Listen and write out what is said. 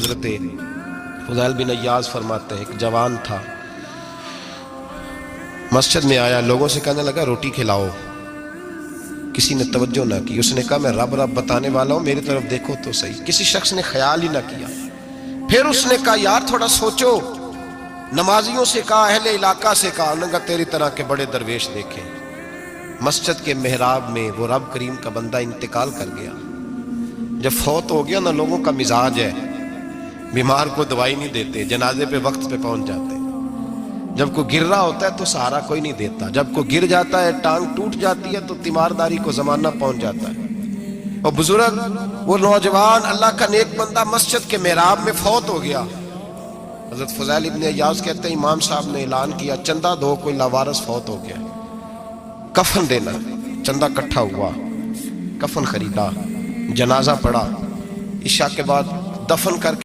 حضرت فضیل بن عیاض فرماتے ہیں ایک جوان تھا، مسجد میں آیا، لوگوں سے کہنے لگا روٹی کھلاؤ، کسی نے توجہ نہ کی۔ اس نے کہا میں رب رب بتانے والا ہوں، میری طرف دیکھو تو صحیح۔ کسی شخص نے خیال ہی نہ کیا۔ پھر اس نے کہا یار تھوڑا سوچو، نمازیوں سے کہا، اہل علاقہ سے کہا، انہوں نے کہا تیری طرح کے بڑے درویش دیکھیں۔ مسجد کے محراب میں وہ رب کریم کا بندہ انتقال کر گیا۔ جب فوت ہو گیا نا، لوگوں کا مزاج ہے بیمار کو دوائی نہیں دیتے، جنازے پہ وقت پہ پہنچ جاتے۔ جب کوئی گر رہا ہوتا ہے تو سہارا کوئی نہیں دیتا، جب کوئی گر جاتا ہے ٹانگ ٹوٹ جاتی ہے تو تیمارداری کو زمانہ پہنچ جاتا ہے۔ اور بزرگ وہ نوجوان اللہ کا نیک بندہ مسجد کے محراب میں فوت ہو گیا۔ حضرت فضیل ابن عیاض کہتے ہیں امام صاحب نے اعلان کیا چندہ دو، کوئی لاوارث فوت ہو گیا، کفن دینا۔ چندہ کٹھا ہوا، کفن خریدا، جنازہ پڑا، عشاء کے بعد دفن کر کے